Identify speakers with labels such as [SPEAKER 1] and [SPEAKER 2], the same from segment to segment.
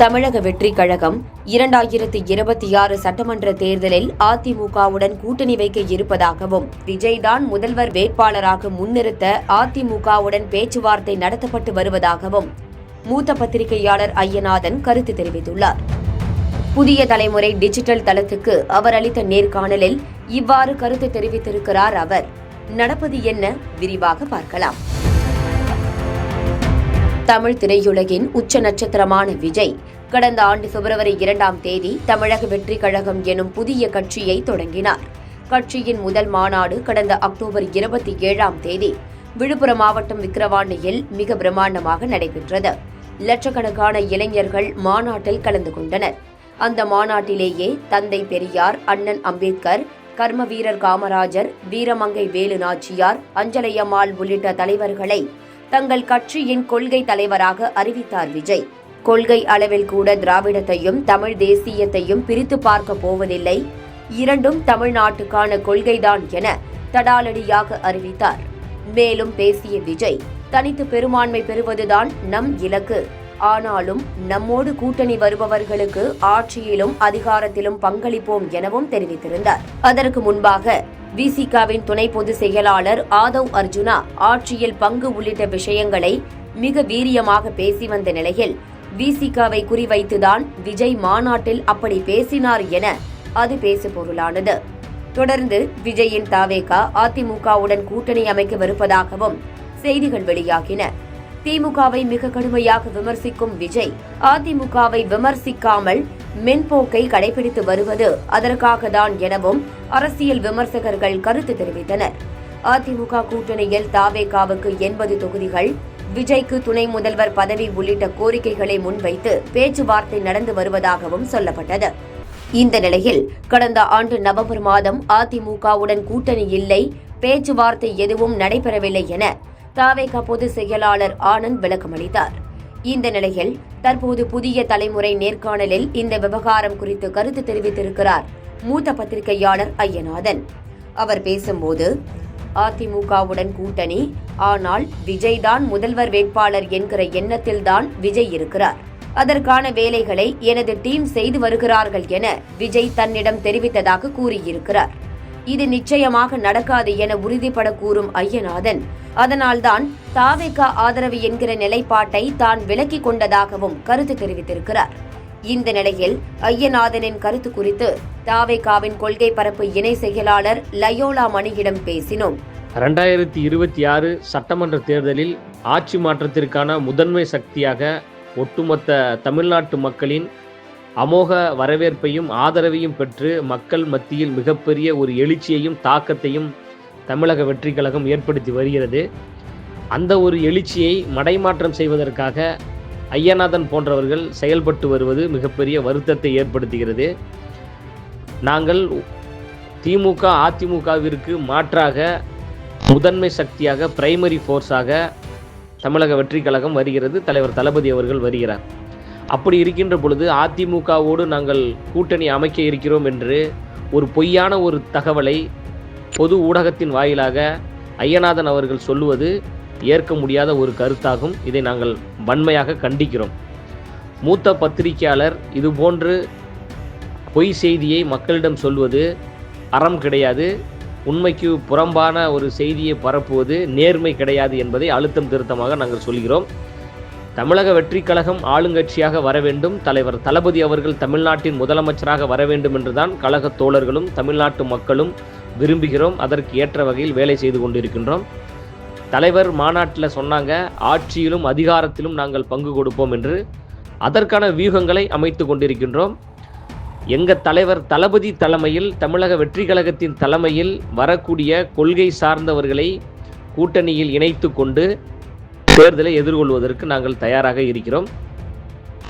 [SPEAKER 1] தமிழக வெற்றிக் கழகம் 2026 சட்டமன்ற தேர்தலில் அதிமுகவுடன் கூட்டணி வைக்க இருப்பதாகவும், விஜய்தான் முதல்வர் வேட்பாளராக முன்னிறுத்த அதிமுகவுடன் பேச்சுவார்த்தை நடத்தப்பட்டு வருவதாகவும் மூத்த பத்திரிகையாளர் ஐயநாதன் கருத்து தெரிவித்துள்ளார். புதிய தலைமுறை டிஜிட்டல் தளத்துக்கு அவர் அளித்த நேர்காணலில் இவ்வாறு கருத்து தெரிவித்திருக்கிறார் அவர். நடப்பது என்ன, விரிவாக பார்க்கலாம். தமிழ் திரையுலகின் உச்ச நட்சத்திரமான விஜய் கடந்த ஆண்டு பிப்ரவரி 2ஆம் தேதி தமிழக வெற்றிக் கழகம் எனும் புதிய கட்சியை தொடங்கினார். கட்சியின் முதல் மாநாடு கடந்த அக்டோபர் 27ஆம் தேதி விழுப்புரம் மாவட்டம் விக்கிரவாண்டியில் மிக பிரம்மாண்டமாக நடைபெற்றது. லட்சக்கணக்கான இளைஞர்கள் மாநாட்டில் கலந்து கொண்டனர். அந்த மாநாட்டிலேயே தந்தை பெரியார், அண்ணன் அம்பேத்கர், கர்ம வீரர் காமராஜர், வீரமங்கை வேலு நாச்சியார், அஞ்சலையம்மாள் உள்ளிட்ட தலைவர்களை தங்கள் கட்சியின் கொள்கை தலைவராக அறிவித்தார் விஜய். கொள்கை அளவில் கூட திராவிடத்தையும் தமிழ் தேசியத்தையும் பிரித்து பார்க்க போவதில்லை, இரண்டும் தமிழ்நாட்டுக்கான கொள்கைதான் என தடாலடியாக அறிவித்தார். மேலும் பேசிய விஜய், தனித்து பெரும்பான்மை பெறுவதுதான் நம் இலக்கு, ஆனாலும் நம்மோடு கூட்டணி வருபவர்களுக்கு ஆட்சியிலும் அதிகாரத்திலும் பங்களிப்போம் எனவும் தெரிவித்திருந்தார். அதற்கு முன்பாக விசிகாவின் துணை பொதுச் செயலாளர் ஆதவ் அர்ஜுனா ஆட்சியில் பங்கு உள்ளிட்ட விஷயங்களை மிக வீரியமாக பேசி வந்த நிலையில் விசிகாவை குறிவைத்துதான் விஜய் மாநாட்டில் அப்படி பேசினார் என அது பேசு பொருளானது. தொடர்ந்து விஜயின் தாவேகா அதிமுகவுடன் கூட்டணி அமைக்கவிருப்பதாகவும் செய்திகள் வெளியாகின. திமுகவை மிக கடுமையாக விமர்சிக்கும் விஜய், அதிமுகவை விமர்சிக்காமல் மென்போக்கை கடைபிடித்து வருவது அதற்காக தான் எனவும் அரசியல் விமர்சகர்கள் கருத்து தெரிவித்தனர். அதிமுக கூட்டணியில் தாவேகாவுக்கு 80 தொகுதிகள், விஜய்க்கு துணை முதல்வர் பதவி உள்ளிட்ட கோரிக்கைகளை முன்வைத்து பேச்சுவார்த்தை நடந்து வருவதாகவும் சொல்லப்பட்டது. இந்த நிலையில் கடந்த ஆண்டு நவம்பர் மாதம் அதிமுகவுடன் கூட்டணி இல்லை, பேச்சுவார்த்தை எதுவும் நடைபெறவில்லை என தாவேகா பொதுச் செயலாளர் ஆனந்த் விளக்கமளித்தார். இந்த நிலையில் தற்போது புதிய தலைமுறை நேர்காணலில் இந்த விவகாரம் குறித்து கருத்து தெரிவித்திருக்கிறார் மூத்த பத்திரிகையாளர் ஐயநாதன். அவர் பேசும்போது, அதிமுகவுடன் கூட்டணி, ஆனால் விஜய் தான் முதல்வர் வேட்பாளர் என்கிற எண்ணத்தில்தான் விஜய் இருக்கிறார். அதற்கான வேலைகளை எனது டீம் செய்து வருகிறார்கள் என விஜய் தன்னிடம் தெரிவித்ததாக கூறியிருக்கிறார். இது நிச்சயமாக நடக்காது என உறுதிபட கூறும் ஐயநாதன், அதனால்தான் தாவேகா ஆதரவு என்கிற நிலைப்பாட்டை தான் விலக்கிக் கொண்டதாகவும் கருத்து தெரிவித்திருக்கிறார். இந்த நிலையில் ஐயநாதனின் கருத்து குறித்து தாவேகாவின் கொள்கை பரப்பு இணை செயலாளர் லயோலா மணியிடம் பேசினோம்.
[SPEAKER 2] 2026 சட்டமன்ற தேர்தலில் ஆட்சி மாற்றத்திற்கான முதன்மை சக்தியாக ஒட்டுமொத்த தமிழ்நாட்டு மக்களின் அமோக வரவேற்பையும் ஆதரவையும் பெற்று மக்கள் மத்தியில் மிகப்பெரிய ஒரு எழுச்சியையும் தாக்கத்தையும் தமிழக வெற்றிக் கழகம் ஏற்படுத்தி வருகிறது. அந்த ஒரு எழுச்சியை மடைமாற்றம் செய்வதற்காக ஐயநாதன் போன்றவர்கள் செயல்பட்டு வருவது மிகப்பெரிய வருத்தத்தை ஏற்படுத்துகிறது. நாங்கள் திமுக அதிமுகவிற்கு மாற்றாக முதன்மை சக்தியாக பிரைமரி ஃபோர்ஸாக தமிழக வெற்றிக் கழகம் வருகிறது. தலைவர் தளபதி அவர்கள் வருகிறார். அப்படி இருக்கின்ற பொழுது அதிமுகவோடு நாங்கள் கூட்டணி அமைக்க இருக்கிறோம் என்று ஒரு பொய்யான ஒரு தகவலை பொது ஊடகத்தின் வாயிலாக ஐயநாதன் அவர்கள் சொல்லுவது ஏற்க முடியாத ஒரு கருத்தாகும். இதை நாங்கள் வன்மையாக கண்டிக்கிறோம். மூத்த பத்திரிகையாளர் இதுபோன்று பொய் செய்தியை மக்களிடம் சொல்வது அறம் கிடையாது, உண்மைக்கு புறம்பான ஒரு செய்தியை பரப்புவது நேர்மை கிடையாது என்பதை அழுத்தம் திருத்தமாக நாங்கள் சொல்கிறோம். தமிழக வெற்றிக் கழகம் ஆளுங்கட்சியாக வர வேண்டும், தலைவர் தளபதி அவர்கள் தமிழ்நாட்டின் முதலமைச்சராக வர வேண்டும் என்றுதான் கழக தோழர்களும் தமிழ்நாட்டு மக்களும் விரும்புகிறோம். அதற்கு ஏற்ற வகையில் வேலை செய்து கொண்டிருக்கின்றோம். தலைவர் மாநாட்டில் சொன்னாங்க, ஆட்சியிலும் அதிகாரத்திலும் நாங்கள் பங்கு கொடுப்போம் என்று. அதற்கான வியூகங்களை அமைத்து கொண்டிருக்கின்றோம். எங்கள் தலைவர் தளபதி தலைமையில், தமிழக வெற்றிக் கழகத்தின் தலைமையில் வரக்கூடிய கொள்கை சார்ந்தவர்களை கூட்டணியில் இணைத்து கொண்டு தேர்தலை எதிர்கொள்வதற்கு நாங்கள் தயாராக இருக்கிறோம்.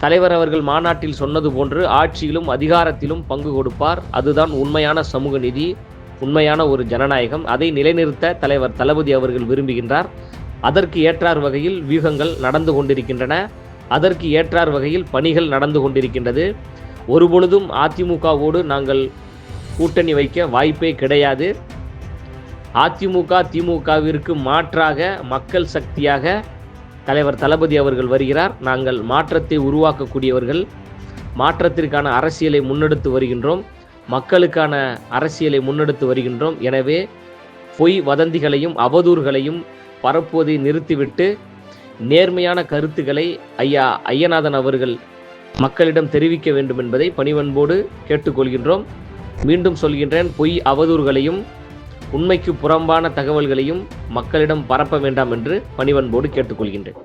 [SPEAKER 2] தலைவர் அவர்கள் மாநாட்டில் சொன்னது போன்று ஆட்சியிலும் அதிகாரத்திலும் பங்கு கொடுப்பார். அதுதான் உண்மையான சமூக நீதி, உண்மையான ஒரு ஜனநாயகம். அதை நிலைநிறுத்த தலைவர் தளபதி அவர்கள் விரும்புகின்றார். அதற்கு ஏற்றார் வகையில் வியூகங்கள் நடந்து கொண்டிருக்கின்றன. அதற்கு ஏற்றார் வகையில் பணிகள் நடந்து கொண்டிருக்கின்றது. ஒருபொழுதும் அதிமுகவோடு நாங்கள் கூட்டணி வைக்க வாய்ப்பே கிடையாது. அதிமுக திமுகவிற்கு மாற்றாக மக்கள் சக்தியாக தலைவர் தளபதி அவர்கள் வருகிறார். நாங்கள் மாற்றத்தை உருவாக்கக்கூடியவர்கள். மாற்றத்திற்கான அரசியலை முன்னெடுத்து வருகின்றோம், மக்களுக்கான அரசியலை முன்னெடுத்து வருகின்றோம். எனவே பொய் வதந்திகளையும் அவதூறுகளையும் பரப்புவதை நிறுத்திவிட்டு நேர்மையான கருத்துக்களை ஐயா ஐயநாதன் அவர்கள் மக்களிடம் தெரிவிக்க வேண்டும் என்பதை பணிவன்போடு கேட்டுக்கொள்கின்றோம். மீண்டும் சொல்கின்றேன், பொய் அவதூறுகளையும் உண்மைக்கு புறம்பான தகவல்களையும் மக்களிடம் பரப்ப வேண்டாம் என்று பணிவன்போடு கேட்டுக்கொள்கின்றேன்.